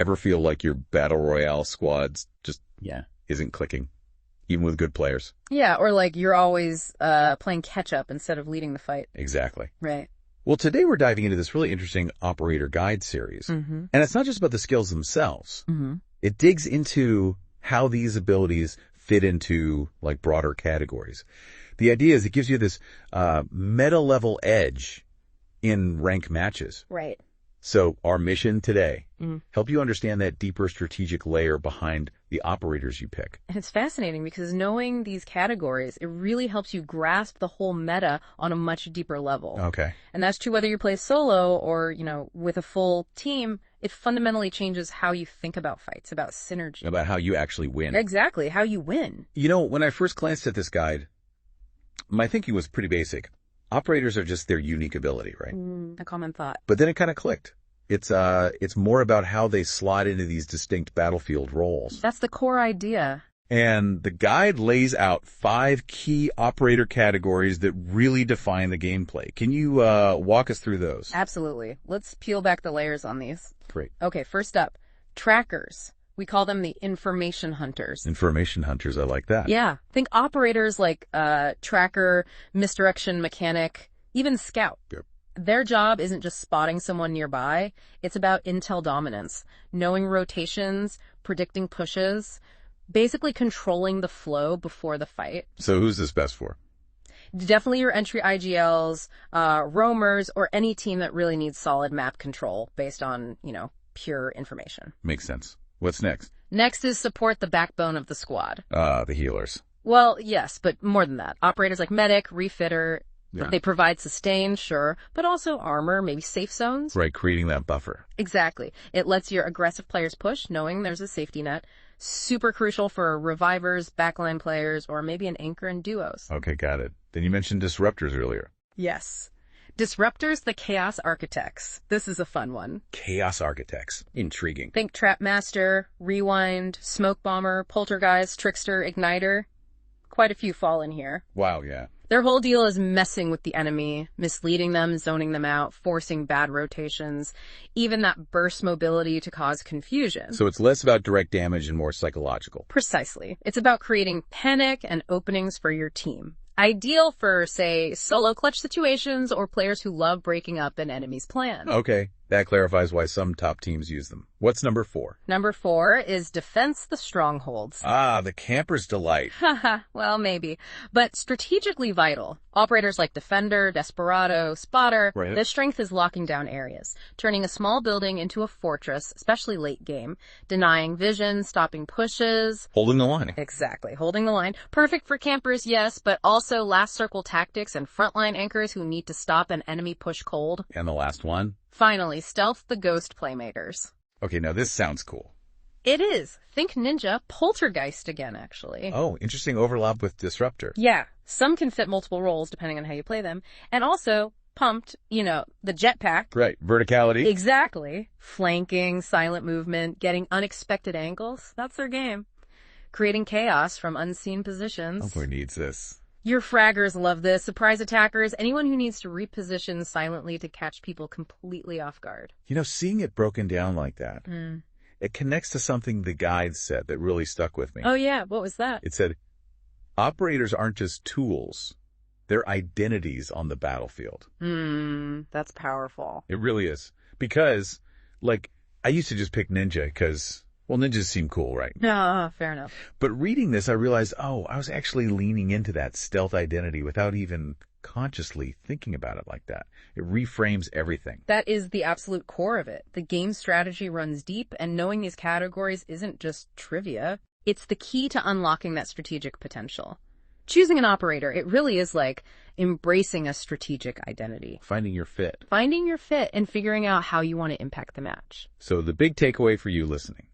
Ever feel like your Battle Royale squads just isn't clicking, even with good players? Yeah, or like you're always playing catch-up instead of leading the fight. Exactly. Right. Well, today we're diving into this really interesting operator guide series. And it's not just about the skills themselves. It digs into how these abilities fit into like broader categories. The idea is it gives you this meta-level edge in rank matches. Right. So our mission today, help you understand that deeper strategic layer behind the operators you pick. And it's fascinating because knowing these categories, it really helps you grasp the whole meta on a much deeper level. Okay. And that's true whether you play solo or, you know, with a full team. It fundamentally changes how you think about fights, about synergy. About how you actually win. Exactly, how you win. You know, when I first glanced at this guide, my thinking was pretty basic. Operators are just their unique ability, right? A common thought. But then it kind of clicked. It's more about how they slot into these distinct battlefield roles. That's the core idea. And the guide lays out 5 key operator categories that really define the gameplay. Can you walk us through those? Absolutely. Let's peel back the layers on these. Great. Okay, first up, trackers. We call them the information hunters. Information hunters, I like that. Yeah. Think operators like tracker, misdirection mechanic, even scout. Yep. Their job isn't just spotting someone nearby. It's about intel dominance, knowing rotations, predicting pushes, basically controlling the flow before the fight. So who's this best for? Definitely your entry IGLs, roamers, or any team that really needs solid map control based on, you know, pure information. Makes sense. What's next? Next is support the backbone of the squad. The healers. Well, yes, but more than that. Operators like medic, refitter, they provide sustain, sure, but also armor, maybe safe zones. Right, creating that buffer. Exactly. It lets your aggressive players push, knowing there's a safety net. Super crucial for revivers, backline players, or maybe an anchor in duos. Okay, got it. Then you mentioned disruptors earlier. Yes. Disruptors, the Chaos Architects. This is a fun one. Chaos Architects. Intriguing. Think Trap Master, Rewind, Smoke Bomber, Poltergeist, Trickster, Igniter. Quite a few fall in here. Wow, yeah. Their whole deal is messing with the enemy, misleading them, zoning them out, forcing bad rotations, even that burst mobility to cause confusion. So it's less about direct damage and more psychological. Precisely. It's about creating panic and openings for your team. Ideal for, say, solo clutch situations or players who love breaking up an enemy's plan. Okay, that clarifies why some top teams use them. What's number 4? Number 4 is Defense the Strongholds. Ah, the camper's delight. Haha, well, maybe. But strategically vital. Operators like Defender, Desperado, Spotter, their strength is locking down areas, turning a small building into a fortress, especially late game, denying vision, stopping pushes. Holding the line. Exactly, holding the line. Perfect for campers, yes, but also last circle tactics and frontline anchors who need to stop an enemy push cold. And the last one? Finally, Stealth the Ghost Playmakers. Okay, now this sounds cool. It is. Think Ninja, Poltergeist again, actually. Oh, interesting overlap with Disruptor. Yeah, some can fit multiple roles depending on how you play them. And also, Pumped, you know, the jetpack. Right, verticality. Exactly. Flanking, silent movement, getting unexpected angles. That's their game. Creating chaos from unseen positions. Oh, boy, needs this. Your fraggers love this. Surprise attackers, anyone who needs to reposition silently to catch people completely off guard. You know, seeing it broken down like that, it connects to something the guide said that really stuck with me. Oh, yeah. What was that? It said, operators aren't just tools. They're identities on the battlefield. That's powerful. It really is. Because, like, I used to just pick Ninja because, well, ninjas seem cool, right? No, fair enough. But reading this, I realized, oh, I was actually leaning into that stealth identity without even consciously thinking about it like that. It reframes everything. That is the absolute core of it. The game strategy runs deep, and knowing these categories isn't just trivia. It's the key to unlocking that strategic potential. Choosing an operator, it really is like embracing a strategic identity. Finding your fit. Finding your fit and figuring out how you want to impact the match. So the big takeaway for you listening,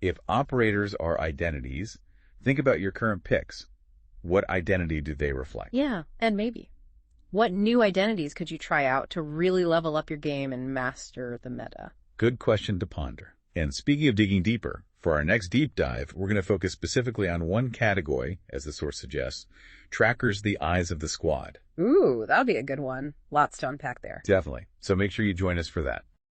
if operators are identities, think about your current picks. What identity do they reflect? Yeah, and maybe. What new identities could you try out to really level up your game and master the meta? Good question to ponder. And speaking of digging deeper, for our next deep dive, we're going to focus specifically on one category, as the source suggests, trackers the eyes of the squad. Ooh, that'll be a good one. Lots to unpack there. Definitely. So make sure you join us for that.